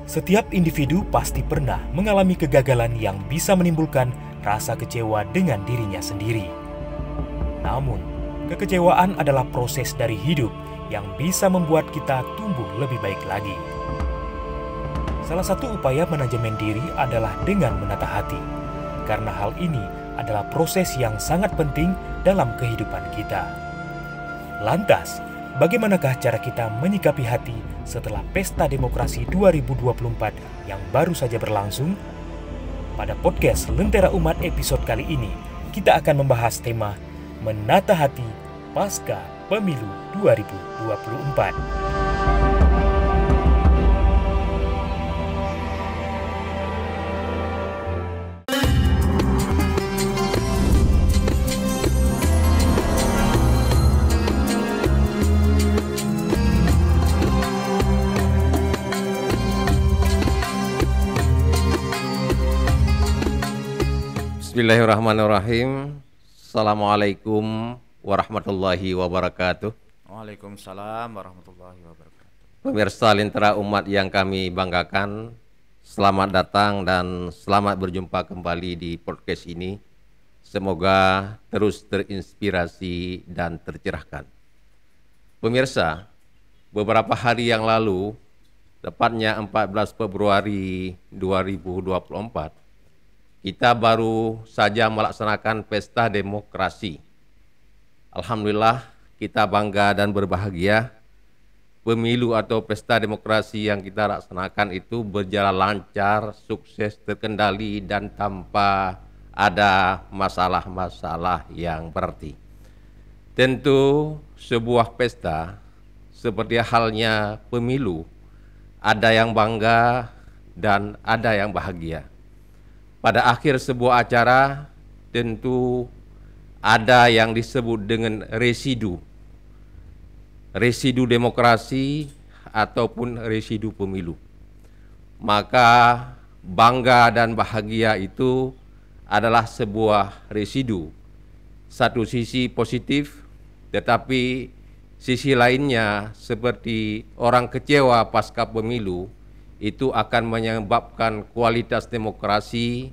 Setiap individu pasti pernah mengalami kegagalan yang bisa menimbulkan rasa kecewa dengan dirinya sendiri. Namun, kekecewaan adalah proses dari hidup yang bisa membuat kita tumbuh lebih baik lagi. Salah satu upaya manajemen diri adalah dengan menata hati, karena hal ini adalah proses yang sangat penting dalam kehidupan kita. Lantas, bagaimanakah cara kita menyikapi hati setelah Pesta Demokrasi 2024 yang baru saja berlangsung? Pada podcast Lentera Umat episode kali ini, kita akan membahas tema Menata Hati Pasca Pemilu 2024. Bismillahirrahmanirrahim. Assalamualaikum warahmatullahi wabarakatuh. Waalaikumsalam warahmatullahi wabarakatuh. Pemirsa Lentera Umat yang kami banggakan, selamat datang dan selamat berjumpa kembali di podcast ini. Semoga terus terinspirasi dan tercerahkan. Pemirsa, beberapa hari yang lalu, tepatnya 14 Februari 2024, kita baru saja melaksanakan Pesta Demokrasi. Alhamdulillah, kita bangga dan berbahagia. Pemilu atau Pesta Demokrasi yang kita laksanakan itu berjalan lancar, sukses, terkendali, dan tanpa ada masalah-masalah yang berarti. Tentu sebuah pesta seperti halnya pemilu, ada yang bangga dan ada yang bahagia. Pada akhir sebuah acara tentu ada yang disebut dengan residu demokrasi ataupun residu pemilu. Maka bangga dan bahagia itu adalah sebuah residu. Satu sisi positif, tetapi sisi lainnya seperti orang kecewa pasca pemilu, itu akan menyebabkan kualitas demokrasi,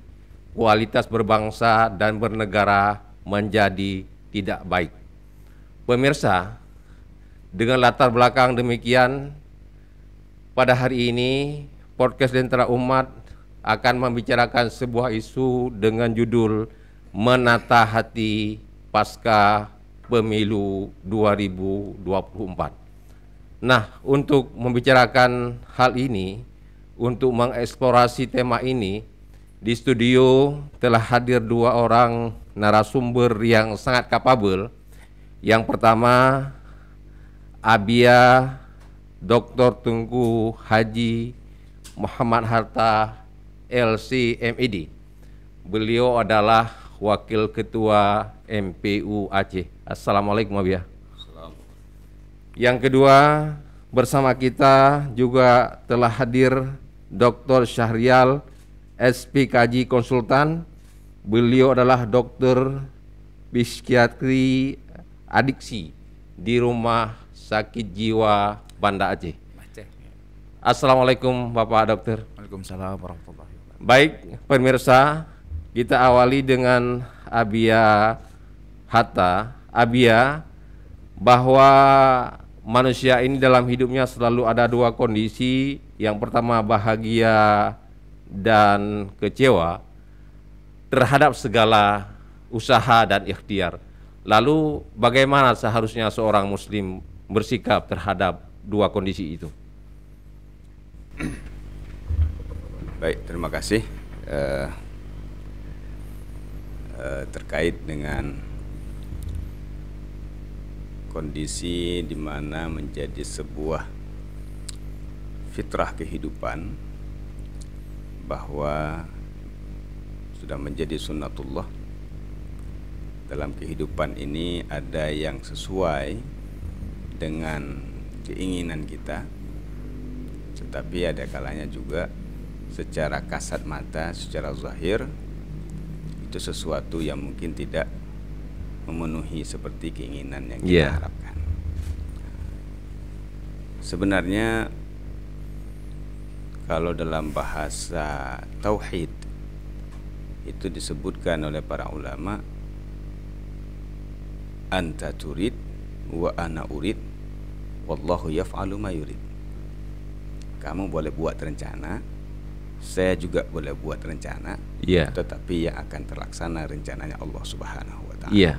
kualitas berbangsa dan bernegara menjadi tidak baik. Pemirsa, dengan latar belakang demikian, pada hari ini podcast Lentera Umat akan membicarakan sebuah isu dengan judul Menata Hati Pasca Pemilu 2024. Nah, untuk membicarakan hal ini, untuk mengeksplorasi tema ini, di studio telah hadir dua orang narasumber yang sangat kapabel. Yang pertama, Abia Dr. Tunku Haji Muhammad Hatta LC.MED. Beliau adalah Wakil Ketua MPU Aceh. Assalamualaikum Abia. Yang kedua, bersama kita juga telah hadir Dr. Syahrial SPKJ Konsultan. Beliau adalah dokter psikiatri adiksi di Rumah Sakit Jiwa Banda Aceh. Assalamualaikum Bapak Dokter. Waalaikumsalam warahmatullahi wabarakatuh. Baik pemirsa, kita awali dengan Abia Hatta. Abia, bahwa manusia ini dalam hidupnya selalu ada dua kondisi. Yang pertama bahagia dan kecewa terhadap segala usaha dan ikhtiar. Lalu bagaimana seharusnya seorang muslim bersikap terhadap dua kondisi itu? Baik, terima kasih. Terkait dengan kondisi di mana menjadi sebuah fitrah kehidupan, bahwa sudah menjadi sunnatullah dalam kehidupan ini, ada yang sesuai dengan keinginan kita, tetapi ada kalanya juga secara kasat mata, secara zahir itu sesuatu yang mungkin tidak memenuhi seperti keinginan yang kita Iya. harapkan. Sebenarnya kalau dalam bahasa tauhid itu disebutkan oleh para ulama, anta turid wa ana urid wallahu yaf'alu ma yurid. Kamu boleh buat rencana, saya juga boleh buat rencana, Iya. tetapi yang akan terlaksana rencananya Allah Subhanahu wa taala. Iya.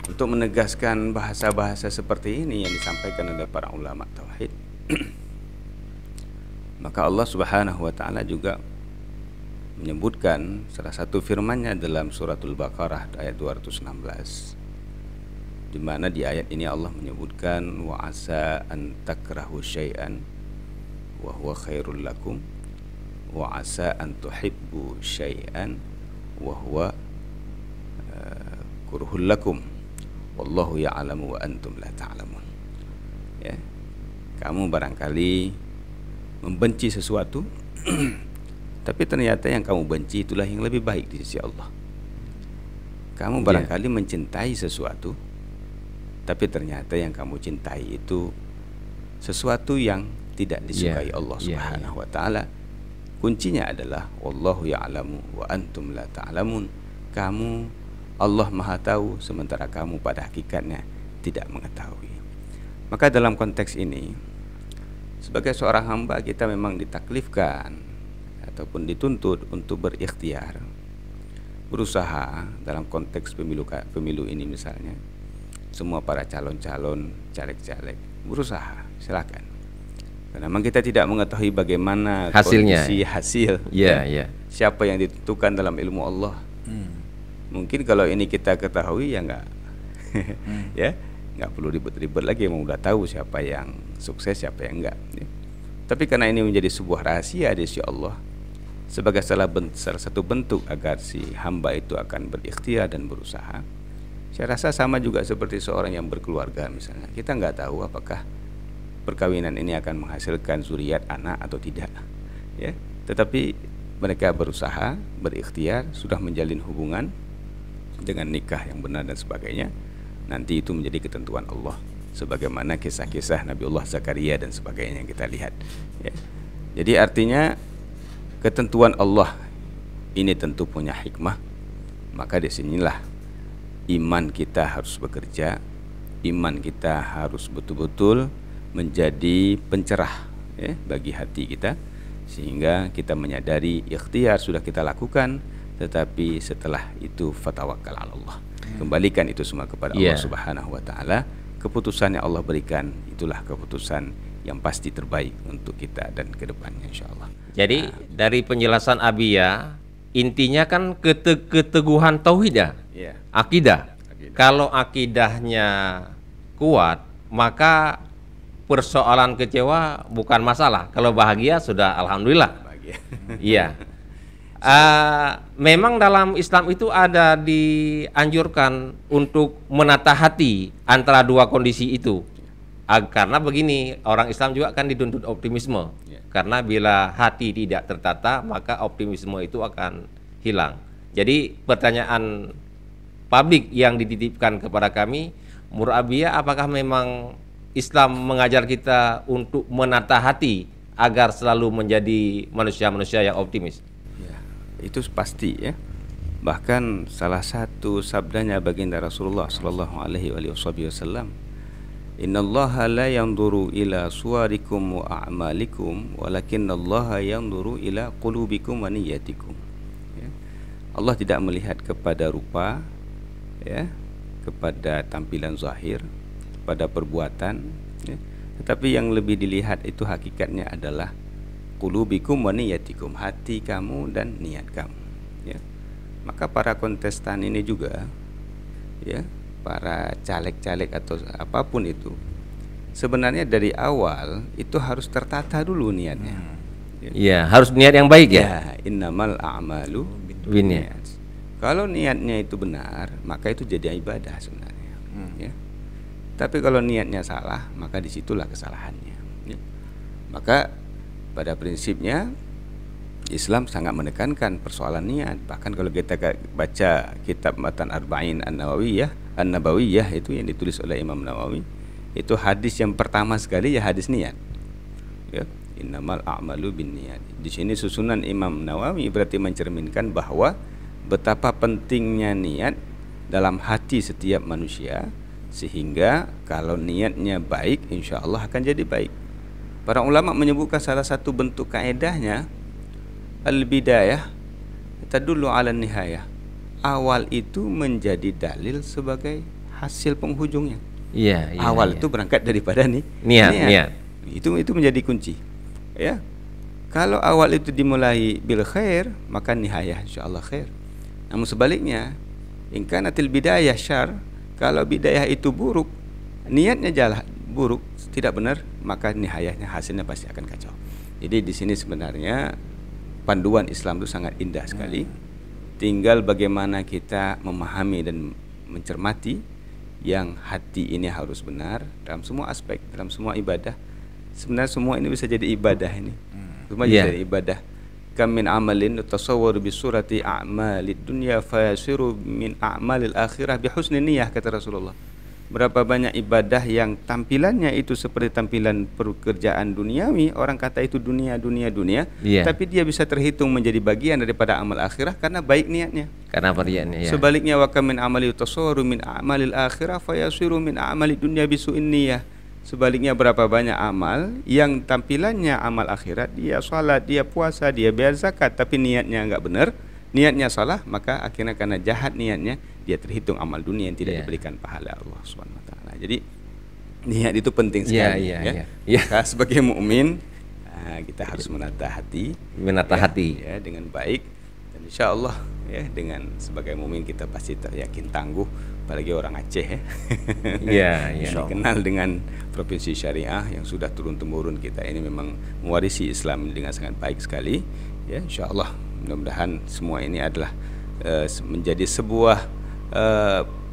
Untuk menegaskan bahasa-bahasa seperti ini yang disampaikan oleh para ulama tauhid, maka Allah Subhanahu wa taala juga menyebutkan salah satu firman-Nya dalam suratul Baqarah ayat 216, di mana di ayat ini Allah menyebutkan wa asa an takrahu syai'an wa huwa khairul lakum wa asa an tuhibbu syai'an wa huwa kurhul lakum wallahu ya'lamu wa antum la ta'lamun. Ya. Kamu barangkali membenci sesuatu tapi ternyata yang kamu benci itulah yang lebih baik di sisi Allah. Kamu barangkali mencintai sesuatu tapi ternyata yang kamu cintai itu sesuatu yang tidak disukai Allah Subhanahu wa taala. Kuncinya adalah wallahu ya'lamu wa antum la ta'lamun. Kamu, Allah Maha tahu sementara kamu pada hakikatnya tidak mengetahui. Maka dalam konteks ini, sebagai seorang hamba kita memang ditaklifkan ataupun dituntut untuk berikhtiar, berusaha dalam konteks pemilu ini misalnya. Semua para calon-calon, caleg-caleg berusaha, silakan. Karena memang kita tidak mengetahui bagaimana Hasilnya. kondisi hasil. Iya. Siapa yang ditentukan dalam ilmu Allah. Mungkin kalau ini kita ketahui ya enggak ya, enggak perlu ribet-ribet lagi, memang udah tahu siapa yang sukses, siapa yang enggak ya. Tapi karena ini menjadi sebuah rahasia di sisi Allah, sebagai salah satu bentuk agar si hamba itu akan berikhtiar dan berusaha. Saya rasa sama juga seperti seorang yang berkeluarga misalnya. Kita enggak tahu apakah perkawinan ini akan menghasilkan zuriat anak atau tidak ya. Tetapi mereka berusaha, berikhtiar, sudah menjalin hubungan dengan nikah yang benar dan sebagainya. Nanti itu menjadi ketentuan Allah, sebagaimana kisah-kisah Nabiullah Zakaria dan sebagainya yang kita lihat ya. Jadi artinya ketentuan Allah ini tentu punya hikmah. Maka disinilah iman kita harus bekerja, iman kita harus betul-betul menjadi pencerah ya, bagi hati kita, sehingga kita menyadari ikhtiar sudah kita lakukan, tetapi setelah itu fatawakkal 'ala Allah. Kembalikan itu semua kepada Allah Subhanahu wa taala. Keputusan yang Allah berikan itulah keputusan yang pasti terbaik untuk kita dan ke depannya insyaallah. Jadi dari penjelasan Abia, intinya kan keteguhan tauhid ya. Iya. Akidah. Kalau akidahnya kuat, maka persoalan kecewa bukan masalah. Kalau bahagia sudah alhamdulillah. Bahagia. Iya. Memang dalam Islam itu ada dianjurkan untuk menata hati antara dua kondisi itu. Karena begini, orang Islam juga kan dituntut optimisme. Karena bila hati tidak tertata, maka optimisme itu akan hilang. Jadi pertanyaan publik yang dititipkan kepada kami, menurut Abia, apakah memang Islam mengajar kita untuk menata hati agar selalu menjadi manusia-manusia yang optimis? Itu pasti ya. Bahkan salah satu sabdanya baginda Rasulullah sallallahu alaihi wasallam, innallaha la yanzuru ila suwarikum wa a'malikum walakinallaha yanzuru ila qulubikum wa niyyatikum ya. Allah tidak melihat kepada rupa ya, kepada tampilan zahir, pada perbuatan ya. Tetapi yang lebih dilihat itu hakikatnya adalah qulubikum wa niyyatikum, hati kamu dan niat kamu ya. Maka para kontestan ini juga ya, para caleg-caleg atau apapun itu, sebenarnya dari awal itu harus tertata dulu niatnya. Iya, harus niat yang baik ya. Innamal a'malu binniyat. Kalau niatnya itu benar, maka itu jadi ibadah sebenarnya ya. Tapi kalau niatnya salah, maka disitulah kesalahannya ya. Maka pada prinsipnya Islam sangat menekankan persoalan niat. Bahkan kalau kita baca kitab Matan Arba'in An-Nabawiyah itu yang ditulis oleh Imam Nawawi, itu hadis yang pertama sekali ya hadis niat. Ya, innamal a'malu binniyat. Di sini susunan Imam Nawawi berarti mencerminkan bahwa betapa pentingnya niat dalam hati setiap manusia, sehingga kalau niatnya baik insya Allah akan jadi baik. Para ulama menyebutkan salah satu bentuk kaedahnya, al-bidayah tadullu ala nihayah. Awal itu menjadi dalil sebagai hasil penghujungnya. Iya, Awal itu berangkat daripada niat. Itu menjadi kunci. Ya. Kalau awal itu dimulai bil khair, maka nihayah insyaallah khair. Namun sebaliknya, in kanatil bidayah syarr, kalau bidayah itu buruk, niatnya jalan buruk, tidak benar, maka nihayahnya hasilnya pasti akan kacau. Jadi di sini sebenarnya panduan Islam itu sangat indah sekali. Tinggal bagaimana kita memahami dan mencermati yang hati ini harus benar dalam semua aspek, dalam semua ibadah. Sebenarnya semua ini bisa jadi ibadah ini. Semua jadi ibadah. Kam min amalin tasawwaru bi surati a'malid dunya fayasiru min a'malil akhirah bi husni niyyah, kata Rasulullah. Berapa banyak ibadah yang tampilannya itu seperti tampilan pekerjaan duniawi, orang kata itu dunia, tapi dia bisa terhitung menjadi bagian daripada amal akhirah karena baik niatnya. Karena niatnya. Sebaliknya, wa kam min amali tasawwaru min a'malil akhirah fayasiru min a'malid dunya bi su'in niyyah. Sebaliknya, berapa banyak amal yang tampilannya amal akhirat, dia salat, dia puasa, dia bayar zakat, tapi niatnya enggak benar, niatnya salah, maka akhirnya karena jahat niatnya, dia terhitung amal dunia yang tidak diberikan pahala Allah Subhanahu wa taala. Jadi niat itu penting sekali. Maka sebagai mukmin kita harus menata hati, ya, dengan baik, dan insyaallah ya dengan sebagai mukmin kita pasti yakin tangguh, apalagi orang Aceh ya. Dikenal dengan provinsi syariah yang sudah turun temurun, kita ini memang mewarisi Islam dengan sangat baik sekali. Ya, insyaallah mudah-mudahan semua ini adalah menjadi sebuah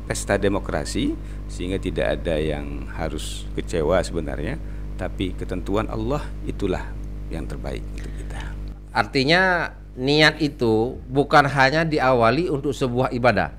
pesta demokrasi, sehingga tidak ada yang harus kecewa sebenarnya, tapi ketentuan Allah itulah yang terbaik untuk kita. Artinya niat itu bukan hanya diawali untuk sebuah ibadah.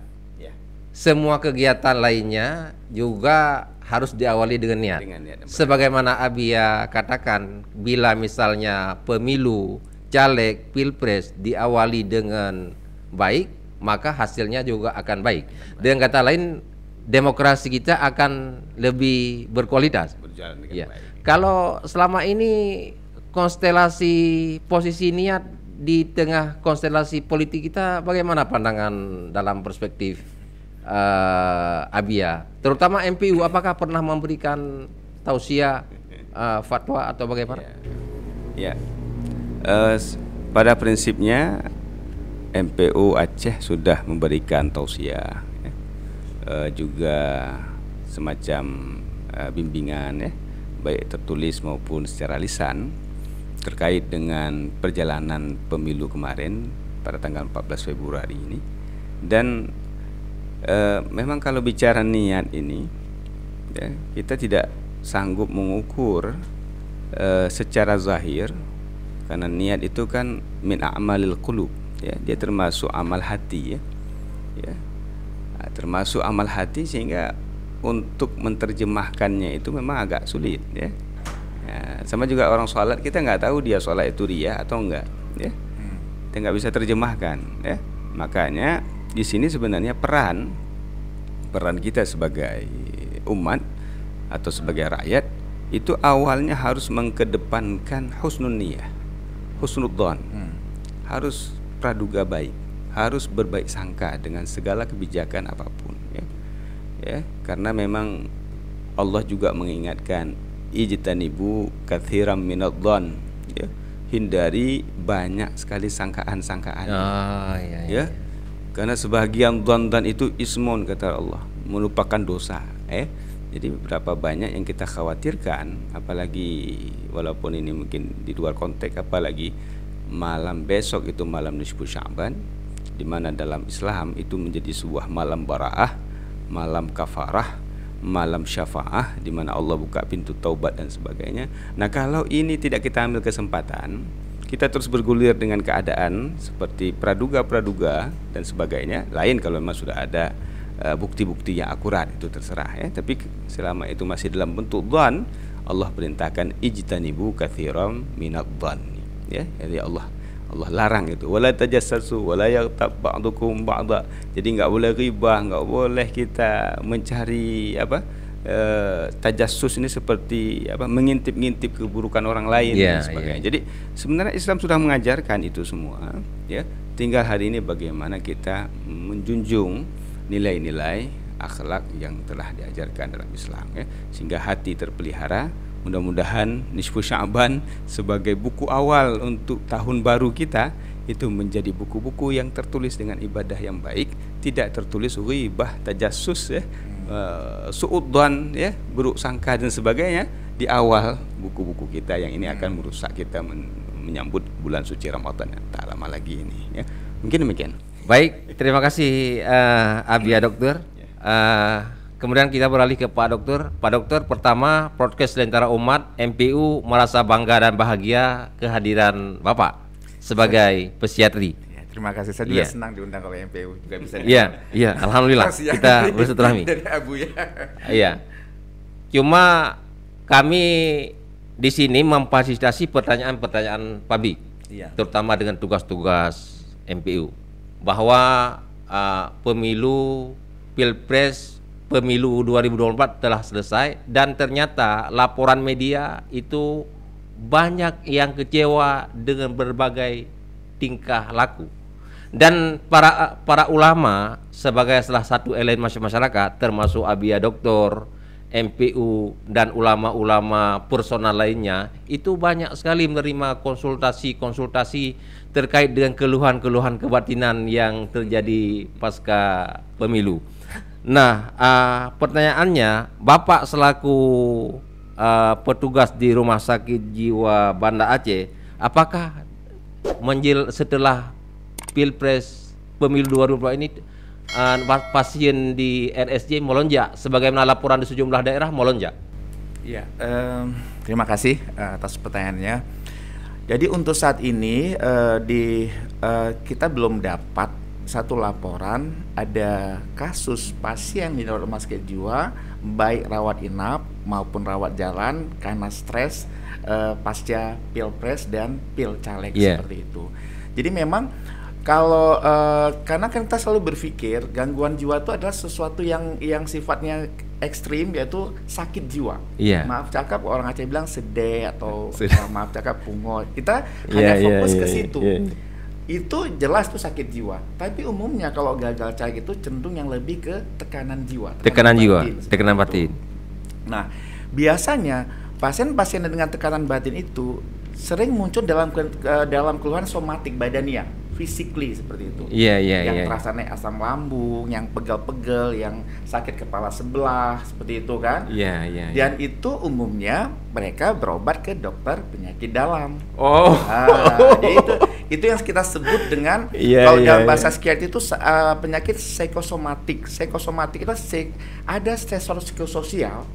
Semua kegiatan lainnya juga harus diawali dengan niat. Sebagaimana Abia katakan, bila misalnya pemilu, caleg, pilpres diawali dengan baik, maka hasilnya juga akan baik. Dengan kata lain, demokrasi kita akan lebih berkualitas. Berjalan dengan baik. Kalau selama ini konstelasi posisi niat di tengah konstelasi politik kita, bagaimana pandangan dalam perspektif Abia, terutama MPU, apakah pernah memberikan tausiah, fatwa atau bagaimana? Pada prinsipnya MPU Aceh sudah memberikan tausiah, juga semacam bimbingan, baik tertulis maupun secara lisan, terkait dengan perjalanan pemilu kemarin pada tanggal 14 Februari ini. Dan memang kalau bicara niat ini, ya, kita tidak sanggup mengukur secara zahir, karena niat itu kan min a'malil qulub, ya, dia termasuk amal hati, ya. Termasuk amal hati, sehingga untuk menerjemahkannya itu memang agak sulit, ya. Sama juga orang sholat, kita nggak tahu dia sholat itu riya atau enggak, ya. Kita nggak bisa terjemahkan, ya. Makanya di sini sebenarnya peran kita sebagai umat atau sebagai rakyat itu awalnya harus mengkedepankan husnul niyah, husnudzon, harus praduga baik, harus berbaik sangka dengan segala kebijakan apapun, ya. Karena memang Allah juga mengingatkan, ijtanibu katsiran minadh-dhon, ya, hindari banyak sekali sangkaan-sangkaan, ya. Karena sebagian dhon itu ismun, kata Allah, merupakan dosa, Jadi berapa banyak yang kita khawatirkan, apalagi walaupun ini mungkin di luar konteks, apalagi malam besok itu malam nisfu Sya'ban, di mana dalam Islam itu menjadi sebuah malam bara'ah, malam kafarah, malam syafa'ah, di mana Allah buka pintu taubat dan sebagainya. Nah, kalau ini tidak kita ambil kesempatan, kita terus bergulir dengan keadaan seperti praduga-praduga dan sebagainya. Lain kalau memang sudah ada bukti-bukti yang akurat, itu terserah ya. Tapi selama itu masih dalam bentuk dhan, Allah perintahkan ijtanibu katsiran minadh-dhanni ya. Jadi Allah larang itu, wala tajassasu wala yaghtab ba'dukum ba'da. Jadi enggak boleh ghibah, enggak boleh kita mencari tajassus ini seperti mengintip-ngintip keburukan orang lain dan sebagainya. Jadi sebenarnya Islam sudah mengajarkan itu semua ya. Tinggal hari ini bagaimana kita menjunjung nilai-nilai akhlak yang telah diajarkan dalam Islam ya, sehingga hati terpelihara. Mudah-mudahan nisfu Sya'ban sebagai buku awal untuk tahun baru kita itu menjadi buku-buku yang tertulis dengan ibadah yang baik, tidak tertulis ghibah, tajassus ya, suudzon ya, buruk sangka dan sebagainya di awal buku-buku kita yang ini akan merusak kita menyambut bulan suci Ramadan yang tak lama lagi ini ya. Mungkin demikian. Baik, terima kasih Abi ya Dokter. Kemudian kita beralih ke Pak Dokter. Pak Dokter, pertama podcast Lentera Umat MPU merasa bangga dan bahagia kehadiran Bapak sebagai psikiatri. Ya, terima kasih, saya juga senang diundang oleh MPU juga bisa. Iya, alhamdulillah kita bersilaturahmi. Dari Abu ya. Iya. Cuma kami di sini memfasilitasi pertanyaan-pertanyaan Pabi, terutama dengan tugas-tugas MPU, bahwa pemilu Pilpres Pemilu 2024 telah selesai dan ternyata laporan media itu banyak yang kecewa dengan berbagai tingkah laku. Dan para ulama sebagai salah satu elemen masyarakat termasuk Abia Doktor, MPU dan ulama-ulama personal lainnya itu banyak sekali menerima konsultasi terkait dengan keluhan-keluhan kebatinan yang terjadi pasca pemilu. Nah, pertanyaannya, Bapak selaku petugas di Rumah Sakit Jiwa Banda Aceh, apakah setelah Pilpres Pemilu 2024 ini pasien di RSJ melonjak sebagaimana laporan di sejumlah daerah melonjak? Iya, terima kasih atas pertanyaannya. Jadi untuk saat ini kita belum dapat satu laporan ada kasus pasien di rumah sakit jiwa baik rawat inap maupun rawat jalan karena stres pasca Pilpres dan Pilcaleg seperti itu. Jadi memang kalau karena kan kita selalu berpikir gangguan jiwa itu adalah sesuatu yang sifatnya ekstrim, yaitu sakit jiwa. Maaf cakap orang Aceh bilang sedih atau maaf cakap pungut. Kita hanya fokus ke situ. Itu jelas tuh sakit jiwa. Tapi umumnya kalau gagal caleg itu cenderung yang lebih ke tekanan jiwa. Tekanan batin. Nah, biasanya pasien-pasien dengan tekanan batin itu sering muncul dalam keluhan somatik badania, physically seperti itu. Yang terasa naik asam lambung, yang pegel-pegel, yang sakit kepala sebelah, seperti itu kan. Dan itu umumnya mereka berobat ke dokter penyakit dalam. Jadi itu yang kita sebut dengan kalau dalam bahasa psikiatri itu penyakit psikosomatik. Psikosomatik itu ada stresor psikososial,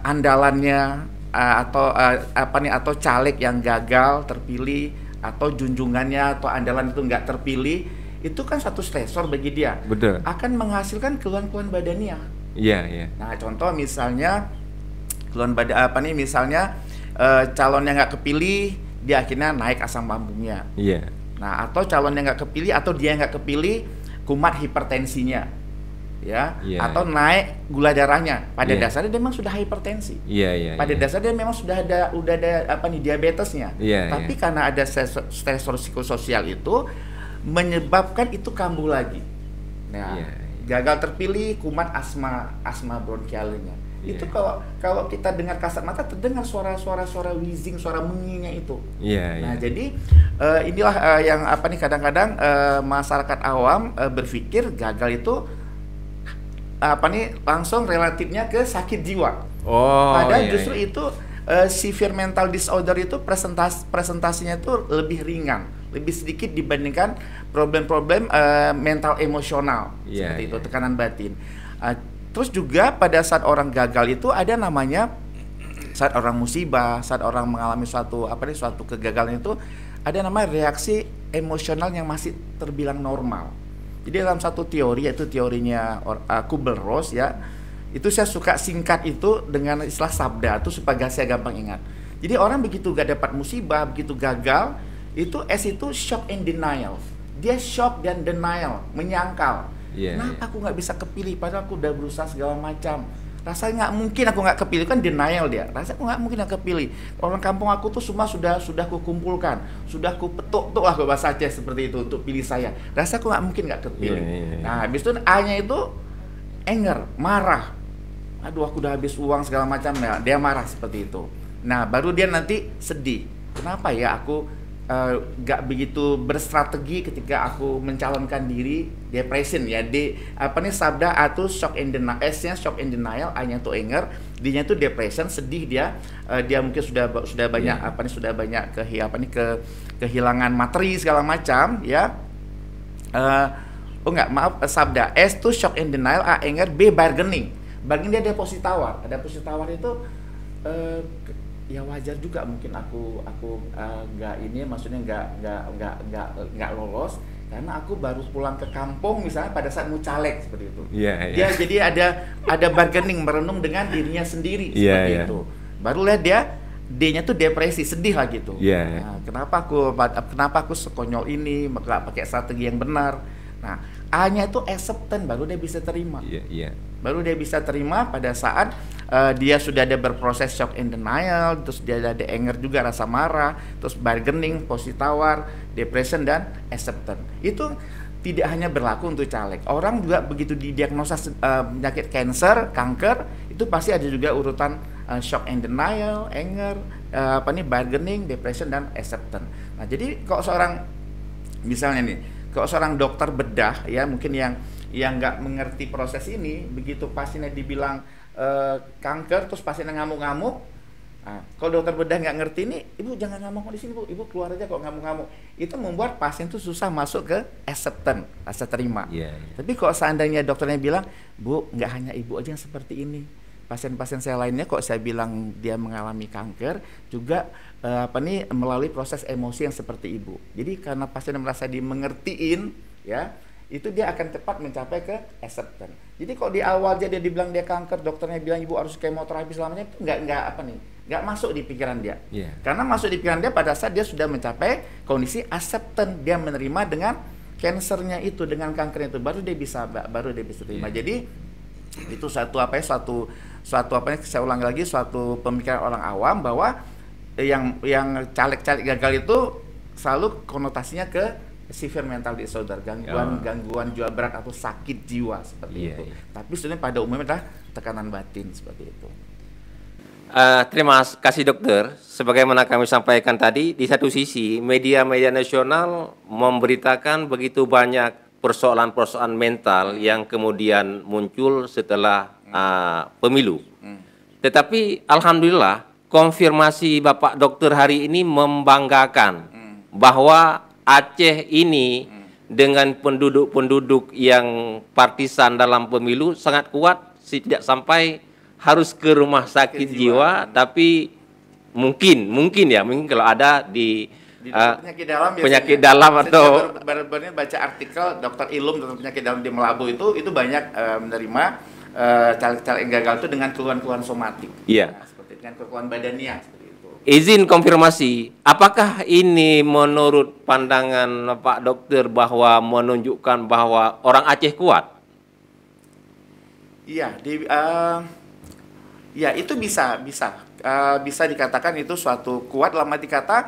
andalannya atau caleg yang gagal terpilih atau junjungannya atau andalan itu nggak terpilih, itu kan satu stresor bagi dia. Betul. Akan menghasilkan keluhan-keluhan badania. Nah, contoh misalnya keluhan misalnya calon yang nggak kepilih, dia akhirnya naik asam lambungnya. Nah, atau calon yang nggak kepilih atau dia yang nggak kepilih kumat hipertensinya, atau naik gula darahnya. Pada dasarnya dia memang sudah hipertensi. Pada dasarnya dia memang sudah ada diabetesnya. Tapi karena ada stresor psikososial itu menyebabkan itu kambuh lagi. Nah, gagal terpilih kumat asma bronkialnya. Itu kalau kita dengar kasat mata terdengar suara wheezing, suara menginya itu. Nah, jadi inilah yang kadang-kadang masyarakat awam berpikir gagal itu langsung relatifnya ke sakit jiwa. Padahal justru itu severe mental disorder itu presentasinya itu lebih ringan, lebih sedikit dibandingkan problem-problem mental emosional seperti itu, tekanan batin. Terus juga pada saat orang gagal itu ada namanya saat orang musibah, saat orang mengalami suatu kegagalan itu ada namanya reaksi emosional yang masih terbilang normal. Jadi dalam satu teori, yaitu teorinya Kubler-Ross ya, itu saya suka singkat itu dengan istilah sabda itu supaya saya gampang ingat. Jadi orang begitu gak dapat musibah, begitu gagal, itu itu shock and denial. Dia shock dan denial, menyangkal. Kenapa aku nggak bisa kepilih padahal aku udah berusaha segala macam. Rasanya nggak mungkin aku nggak kepilih, kan denial dia. Rasanya aku nggak mungkin aku kepilih. Orang kampung aku tuh semua sudah kukumpulkan, sudah kupetuk lah bahasa Aceh seperti itu untuk pilih saya. Rasanya aku nggak mungkin nggak kepilih. Nah, habis itu A-nya itu anger, marah. Aduh, aku udah habis uang segala macam. Nah, dia marah seperti itu. Nah, baru dia nanti sedih. Kenapa ya aku gak begitu berstrategi ketika aku mencalonkan diri, depression ya, sabda A itu shock and denial, S-nya shock and denial, A-nya itu anger, D-nya itu depression, sedih dia, dia mungkin sudah banyak sudah banyak kehilangan materi segala macam ya. Sabda S itu shock and denial, A anger, B bargaining. Bargaining dia ada posisi tawar. Ada posisi tawar itu ya wajar juga mungkin aku nggak lolos karena aku baru pulang ke kampung misalnya pada saat mau caleg seperti itu. Dia jadi ada bargaining, merenung dengan dirinya sendiri seperti itu. Baru lihat dia D-nya tuh depresi, sedih lah gitu. Nah, kenapa aku sekonyol ini, nggak pakai strategi yang benar. Nah, A-nya itu acceptance, baru dia bisa terima. Baru dia bisa terima pada saat dia sudah ada berproses shock and denial, terus dia ada anger juga, rasa marah, terus bargaining, posisi tawar, depression, dan acceptance. Itu tidak hanya berlaku untuk caleg. Orang juga begitu didiagnosa penyakit kanker, itu pasti ada juga urutan shock and denial, anger, bargaining, depression, dan acceptance. Nah, jadi kalau seorang dokter bedah ya, mungkin yang nggak mengerti proses ini, begitu pasiennya dibilang kanker, terus pasiennya ngamuk-ngamuk. Nah, kalau dokter bedah nggak ngerti ini, ibu jangan ngamuk di sini bu, ibu keluar aja kok ngamuk-ngamuk. Itu membuat pasien tuh susah masuk ke acceptance, rasa terima. Tapi kalau seandainya dokternya bilang, bu nggak hanya ibu aja yang seperti ini, pasien-pasien saya lainnya kok saya bilang dia mengalami kanker juga melalui proses emosi yang seperti ibu. Jadi karena pasien merasa dimengertiin ya, itu dia akan cepat mencapai ke acceptance. Jadi kalau di awal dia dibilang dia kanker, dokternya bilang ibu harus kemoterapi selamanya, itu nggak masuk di pikiran dia. Karena masuk di pikiran dia pada saat dia sudah mencapai kondisi acceptance, dia menerima dengan kansernya itu, dengan kanker itu, baru dia bisa terima. Jadi itu suatu saya ulangi lagi, suatu pemikiran orang awam bahwa yang caleg-caleg gagal itu selalu konotasinya ke severe mental disorder, gangguan jiwa berat atau sakit jiwa seperti itu. Tapi sebenarnya pada umumnya adalah tekanan batin seperti itu. Terima kasih dokter. Sebagaimana kami sampaikan tadi, di satu sisi media-media nasional memberitakan begitu banyak persoalan-persoalan mental yang kemudian muncul setelah pemilu. Tetapi alhamdulillah konfirmasi Bapak Dokter hari ini membanggakan bahwa Aceh ini dengan penduduk-penduduk yang partisan dalam pemilu sangat kuat, tidak sampai harus ke rumah sakit jiwa, tapi mungkin kalau ada di penyakit dalam atau baru baca artikel dokter penyakit dalam di Melabu itu banyak menerima caleg-caleg gagal itu dengan keluhan-keluhan somatik. Seperti dengan keluhan badania seperti itu. Izin konfirmasi, apakah ini menurut pandangan Pak Dokter bahwa menunjukkan bahwa orang Aceh kuat? Itu bisa dikatakan itu suatu kuat, dalam arti kata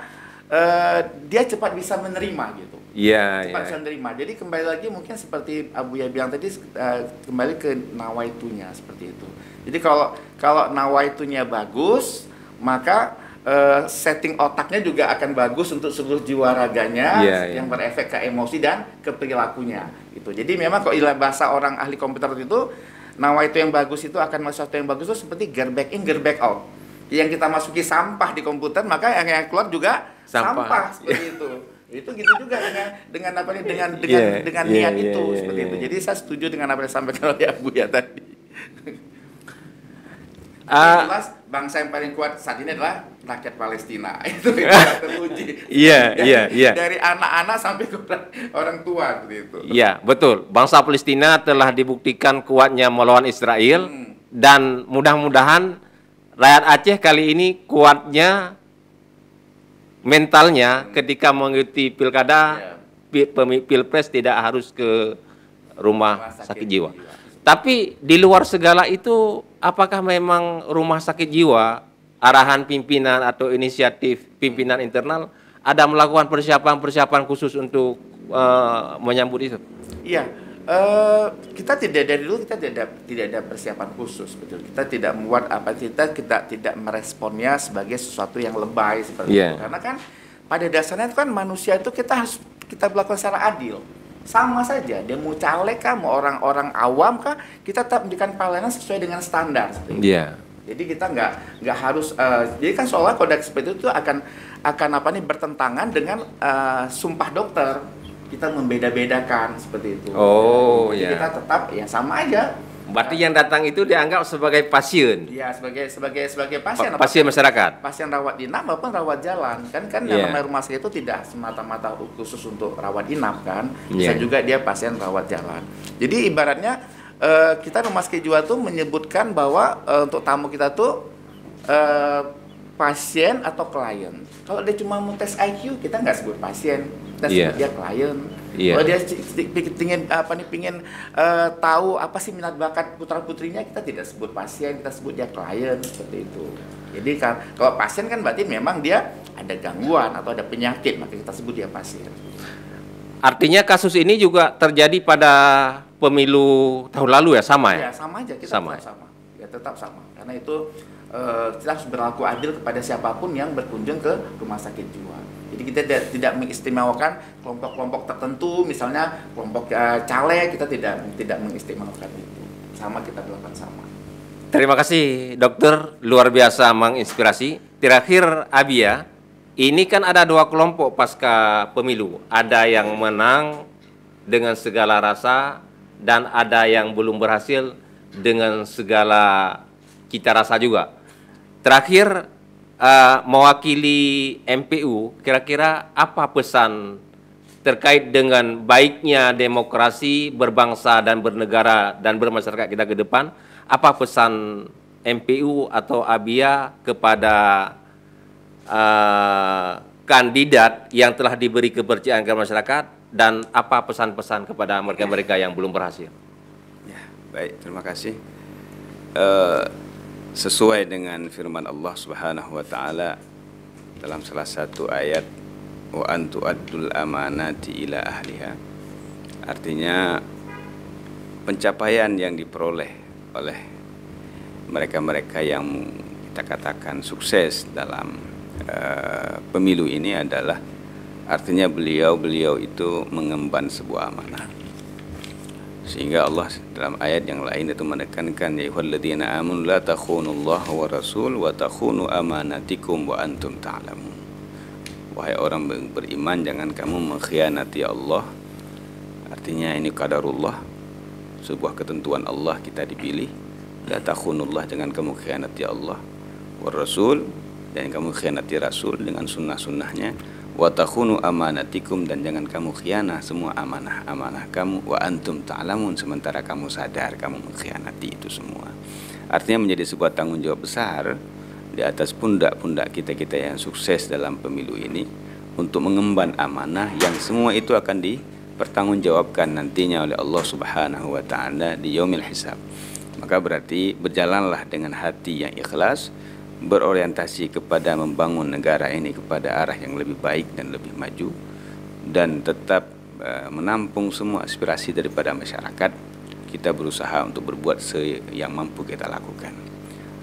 dia cepat bisa menerima gitu. Cepat bisa menerima. Jadi kembali lagi mungkin seperti Abu Ya bilang tadi, kembali ke nawaitunya seperti itu. Jadi kalau nawaitunya bagus, maka setting otaknya juga akan bagus untuk seluruh jiwa raganya yang berefek ke emosi dan ke perilakunya gitu. Jadi memang kalau istilah bahasa orang ahli komputer itu, nawaitu yang bagus itu akan masuk sesuatu yang bagus itu seperti gear back in, gear back out. Yang kita masuki sampah di komputer, maka yang keluar juga sampah seperti itu. Itu gitu juga dengan niat itu seperti itu. Jadi saya setuju dengan apa yang disampaikan oleh Abu Ya tadi. bangsa yang paling kuat saat ini adalah rakyat Palestina. Itu teruji. Iya. Dari anak-anak sampai ke orang tua gitu. Iya, betul. Bangsa Palestina telah dibuktikan kuatnya melawan Israel dan mudah-mudahan rakyat Aceh kali ini kuatnya mentalnya ketika mengikuti pilkada, pilpres tidak harus ke rumah sakit jiwa. Tapi di luar segala itu, apakah memang rumah sakit jiwa, arahan pimpinan atau inisiatif pimpinan internal ada melakukan persiapan-persiapan khusus untuk menyambut itu? Iya, kita dari dulu kita tidak ada persiapan khusus, betul. Kita tidak membuat kita tidak meresponnya sebagai sesuatu yang lebay seperti itu. Karena kan pada dasarnya itu kan manusia itu kita melakukan secara adil. Sama saja, dia mau caleg kah, mau orang-orang awam kah, kita tetap memberikan pelayanan sesuai dengan standar. Jadi kita nggak harus, jadi kan soalnya kodeks seperti itu akan bertentangan dengan sumpah dokter. Kita membeda-bedakan seperti itu. Jadi kita tetap ya sama aja. Berarti yang datang itu dianggap sebagai pasien. Iya, sebagai pasien. Pasien masyarakat. Pasien rawat inap maupun rawat jalan. Kan yang namanya rumah sakit itu tidak semata-mata khusus untuk rawat inap kan. Bisa juga dia pasien rawat jalan. Jadi ibaratnya kita rumah sakit jiwa tuh menyebutkan bahwa untuk tamu kita tuh pasien atau klien. Kalau dia cuma mau tes IQ, kita nggak sebut pasien, kita sebut dia klien. Kalau dia pingin tahu apa sih minat bakat putra putrinya, kita tidak sebut pasien, kita sebut dia klien, seperti itu. Jadi kalau pasien kan berarti memang dia ada gangguan atau ada penyakit, maka kita sebut dia pasien. Artinya kasus ini juga terjadi pada pemilu tahun lalu ya, sama ya? Ya sama aja, kita tetap sama. Karena itu kita harus berlaku adil kepada siapapun yang berkunjung ke rumah sakit jiwa. Jadi kita tidak mengistimewakan kelompok-kelompok tertentu, misalnya kelompok caleg, kita tidak mengistimewakan itu. Sama, kita lakukan sama. Terima kasih dokter, luar biasa menginspirasi. Terakhir Abia, ini kan ada dua kelompok pasca pemilu. Ada yang menang dengan segala rasa dan ada yang belum berhasil dengan segala cita rasa juga. Terakhir, mewakili MPU, kira-kira apa pesan terkait dengan baiknya demokrasi berbangsa dan bernegara dan bermasyarakat kita ke depan? Apa pesan MPU atau Abia kepada kandidat yang telah diberi kepercayaan ke masyarakat, dan apa pesan-pesan kepada mereka-mereka yang belum berhasil? Ya, baik, terima kasih. Sesuai dengan firman Allah Subhanahu wa taala dalam salah satu ayat, wa antu addul amanati ila ahliha. Artinya pencapaian yang diperoleh oleh mereka-mereka yang kita katakan sukses dalam pemilu ini adalah artinya beliau itu mengemban sebuah amanah. Sehingga Allah dalam ayat yang lain itu menekankan, ya ayyuhalladzina amanu la takhunullaha wa rasul wa takhunu amanatikum wa antum ta'lamun. Wahai orang beriman, jangan kamu mengkhianati Allah. Artinya ini qadarullah, sebuah ketentuan Allah kita dipilih. La takhunullah, jangan kamu khianati Allah. Wa rasul, jangan kamu khianati Rasul dengan sunnah-sunnahnya. Wa takhunu amanatikum, dan jangan kamu khianah semua amanah-amanah kamu. Wa antum ta'lamun, sementara kamu sadar kamu mengkhianati itu semua. Artinya menjadi sebuah tanggung jawab besar di atas pundak-pundak kita-kita yang sukses dalam pemilu ini untuk mengemban amanah yang semua itu akan dipertanggungjawabkan nantinya oleh Allah Subhanahu wa taala di yaumil hisab. Maka berarti berjalanlah dengan hati yang ikhlas, berorientasi kepada membangun negara ini kepada arah yang lebih baik dan lebih maju, dan tetap menampung semua aspirasi daripada masyarakat. Kita berusaha untuk berbuat yang mampu kita lakukan.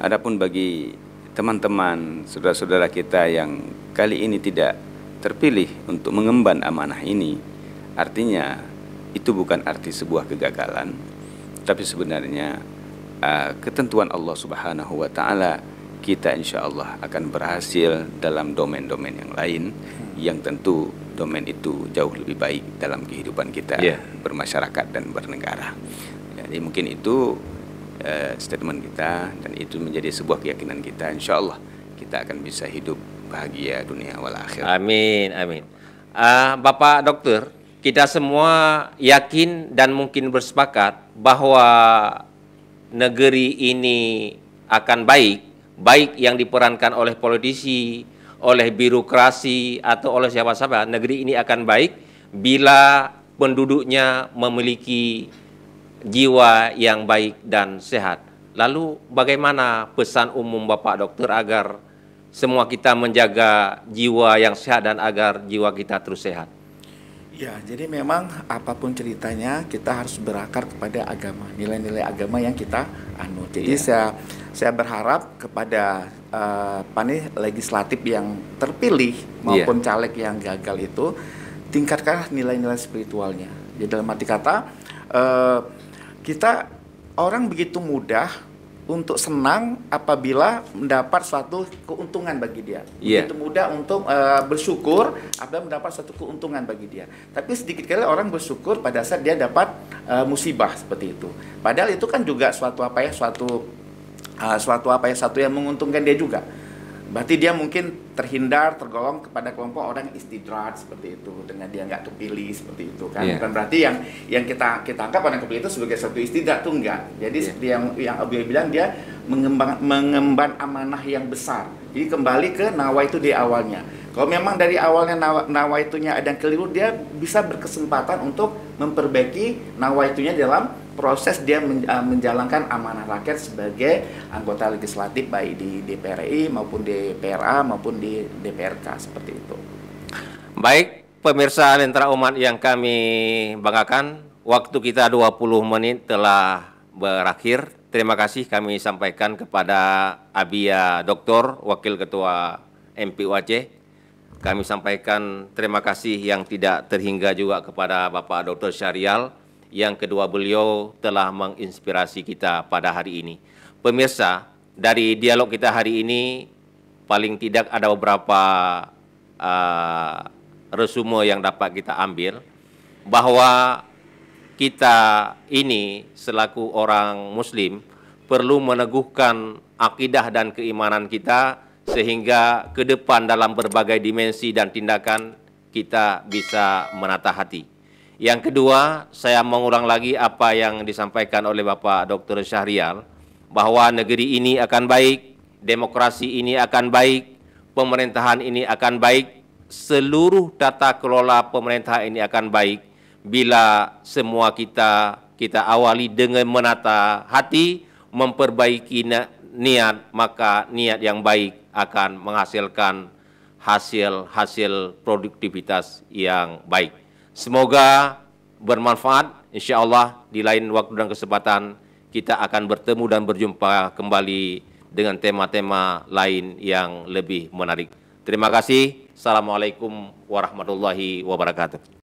Adapun bagi teman-teman, saudara-saudara kita yang kali ini tidak terpilih untuk mengemban amanah ini, artinya itu bukan arti sebuah kegagalan, tapi sebenarnya ketentuan Allah Subhanahu wa taala. Kita insya Allah akan berhasil dalam domain-domain yang lain, yang tentu domain itu jauh lebih baik dalam kehidupan kita bermasyarakat dan bernegara. Jadi mungkin itu statement kita, dan itu menjadi sebuah keyakinan kita. Insya Allah kita akan bisa hidup bahagia dunia wal akhirat. Amin, amin. Bapak Dokter, kita semua yakin dan mungkin bersepakat bahwa negeri ini akan baik, baik yang diperankan oleh politisi, oleh birokrasi, atau oleh siapa-siapa. Negeri ini akan baik bila penduduknya memiliki jiwa yang baik dan sehat. Lalu bagaimana pesan umum Bapak Dokter agar semua kita menjaga jiwa yang sehat dan agar jiwa kita terus sehat? Ya, jadi memang apapun ceritanya kita harus berakar kepada agama, nilai-nilai agama yang kita anut. Jadi saya berharap kepada legislatif yang terpilih maupun caleg yang gagal itu, tingkatkan nilai-nilai spiritualnya. Jadi dalam arti kata kita orang begitu mudah untuk senang apabila mendapat suatu keuntungan bagi dia. Begitu mudah untuk bersyukur apabila mendapat suatu keuntungan bagi dia. Tapi sedikit kali orang bersyukur pada saat dia dapat musibah seperti itu. Padahal itu kan juga suatu yang menguntungkan dia juga. Berarti dia mungkin terhindar, tergolong kepada kelompok orang istidrat seperti itu, dengan dia nggak kepilih seperti itu kan. Bukan berarti yang kita anggap orang kepilih itu sebagai satu istidrat, tuh enggak. Jadi seperti yang Abi bilang, dia mengemban amanah yang besar. Jadi kembali ke nawa itu di awalnya. Kalau memang dari awalnya nawa itunya ada yang keliru, dia bisa berkesempatan untuk memperbaiki nawa itunya dalam proses dia menjalankan amanah rakyat sebagai anggota legislatif, baik di DPR RI maupun di DPRA maupun di DPRK, seperti itu. Baik, pemirsa Lentera Umat yang kami banggakan, waktu kita 20 menit telah berakhir. Terima kasih kami sampaikan kepada Abia Doktor, Wakil Ketua MPU Aceh. Kami sampaikan terima kasih yang tidak terhingga juga kepada Bapak Dr. Syahrial, yang kedua beliau telah menginspirasi kita pada hari ini. Pemirsa, dari dialog kita hari ini paling tidak ada beberapa resume yang dapat kita ambil, bahwa kita ini selaku orang Muslim perlu meneguhkan akidah dan keimanan kita, sehingga ke depan dalam berbagai dimensi dan tindakan kita bisa menata hati. Yang kedua, saya mengulang lagi apa yang disampaikan oleh Bapak Dr. Syahrial, bahwa negeri ini akan baik, demokrasi ini akan baik, pemerintahan ini akan baik, seluruh tata kelola pemerintahan ini akan baik bila semua kita awali dengan menata hati, memperbaiki niat, maka niat yang baik akan menghasilkan hasil produktivitas yang baik. Semoga bermanfaat. Insya Allah di lain waktu dan kesempatan kita akan bertemu dan berjumpa kembali dengan tema-tema lain yang lebih menarik. Terima kasih. Assalamualaikum warahmatullahi wabarakatuh.